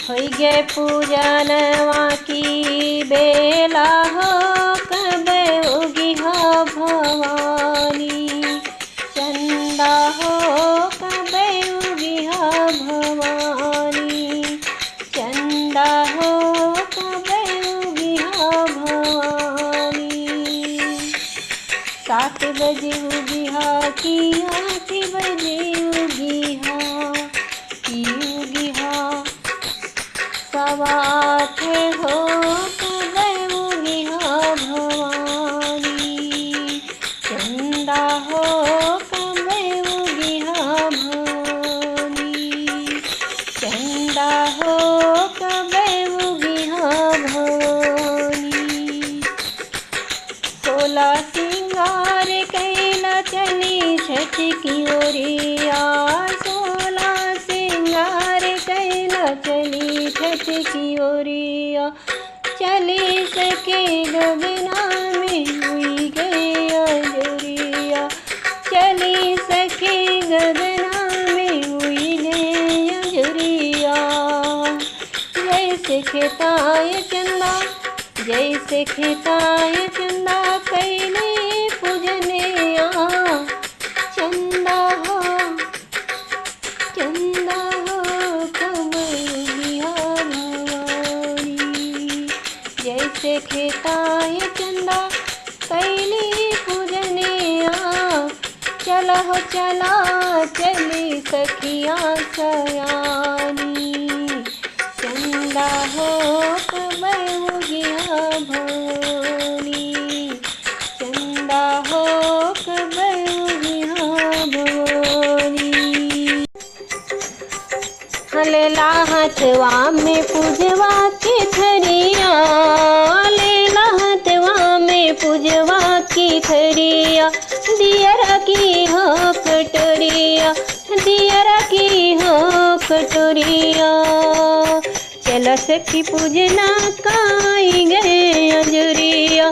होई गे पूजनवा की बेला हो कब उगी हो भवानी। चंदा हो कब उगी हो भवानी। चंदा हो कब उगी हो भवानी। 7 बजे उगी हो कि 8 बजे उगी हो कि उगी हो। 8:15 हो कब उगी हो भवानी। चंदा हो कब उगी हो भवानी। चंदा हो कब उगी हो भवानी। 16 सिंगार कैला चली छठ की ओरिया। 16 सिंगार कैला चली छठ की ओरिया। चली सके गगना में हुई गई अंजुरिया। चली सके गगना में हुई गई अंजुरिया। जैसे खेताए चंदा जैसे खेताए चंदा कैले पूजनिया। चंदा हो कब उगी हो भवानी। जैसे खेताए चंदा कैली पूजनिया। चला हो चला चली सखिया सयानी। चंदा हो कब उगी हो भवानी। चंदा हो कब उगी हो भवानी। लेला हथवा में पूजवा की थरिया। लेला हथवा में पूजवा की थरिया। दियरा की हो कटोरिया। दियरा की हो कटोरिया। चला सखी पूजना काई गए अंजुरिया।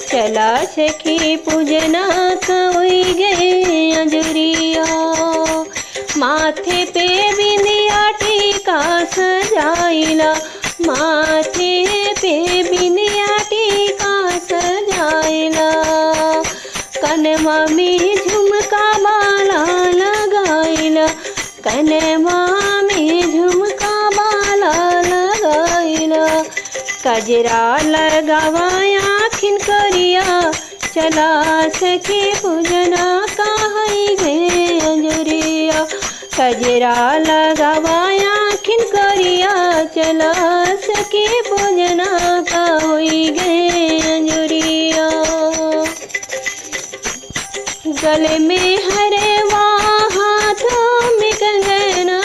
चला सखी पूजना काई गए अंजुरिया। माथे पे बिंदिया टीका सजाइला। माथे पे बिंदिया टीका सजाइला। कनवा में झुमका माला लगाइला। कनवा में झुमका माला लगाइला। कजरा लगावा आँखिन करिया। चला सखी पूजना काई गए अंजुरिया। कजरा लगावा आँखिन करिया। चला सखी पूजना का होई गए अंजुरिया। गले में हरवा हाथों में कंगना।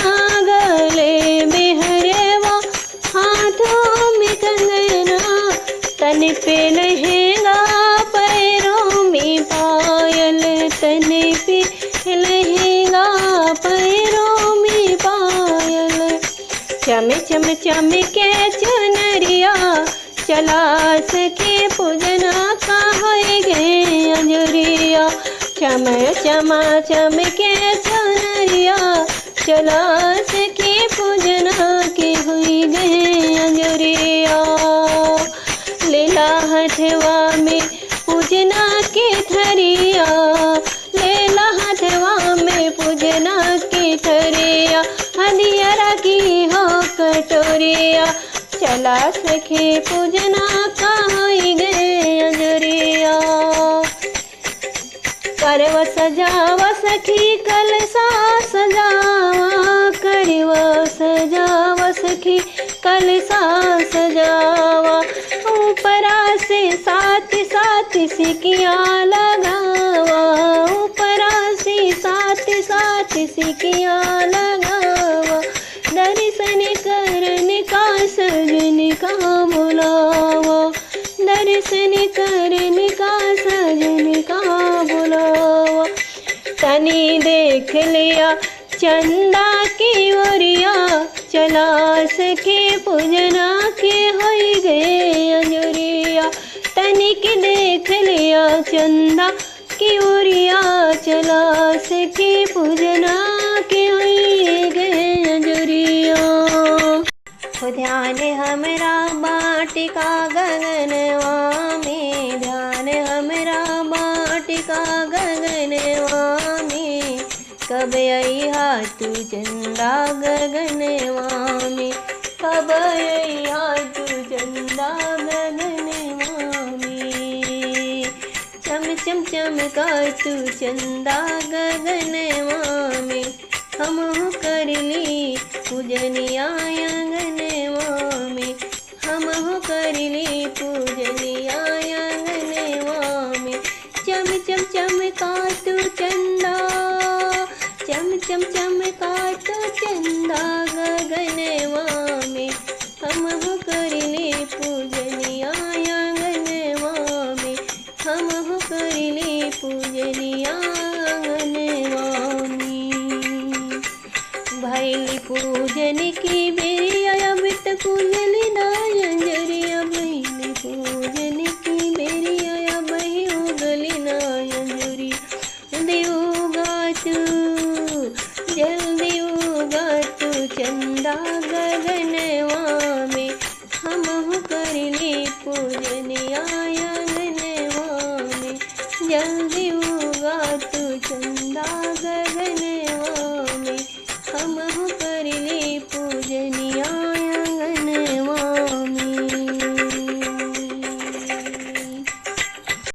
गले में हरवा हाथों में कंगना। तन पे लहंगा पैरों में पायल। तन पे लहंगा पैरों में पायल। चम चम चम के चुनरिया। चला सके पूजना का होई गए अंजुरिया। चम चम चम के चुनरिया। चला सके पूजना के हुई गए अंजुरिया। लेला हथवा में पूजना के थरिया। लेला हथवा में पूजना के थरिया। हदियरा की हो कटोरिया। चला सखी पूजना का होई गए अंजुरिया। करवा सजावा सखी कलसा सजावा। करवा सजावा सखी कलसा सजावा। ऊपरा से 7 सिक्कियाँ लगावा। ऊपरा से 7 सिक्कियाँ लगावा। दर्शन करने का सजन का बुलावा। दर्शन करने का सजन का बुलावा। तनी देख लिया चंदा की ओरिया। चला सके पूजना के होई गए अंजुरिया। तनिक देख लिया चंदा की ओरिया। चला सके पूजना के होई गए अंजुरिया। हो ध्यान हमरा बाटिका गगनवा में, ध्यान हमरा बाटिका गगनवा में, कब अइहा तू चंदा गगनवा में, कब अइहा तू चंदा गगनवा में। चम चम चमका तू चंदा गगनवा में, हमहु करली पूजनिया आंगनवा में, हमहु करली पूजनिया आंगनवा में। चम चम चमका तू चंदा, चम चम चमका तू चंदा गगनवा में, हमहु करली पूजनिया आंगनवा में, हमहु करली पूजनिया आंगनवा में। भैली पूजन की बेरिया अब तक पूजली ना अंजरिया, भैली पूजन की बेरिया अब ही उगली ना अंजरिया। देवगा तू जल्दी उगा तू चंदा गगनवा में, हमहु करली पूजनिया आंगनवा में, जल्दी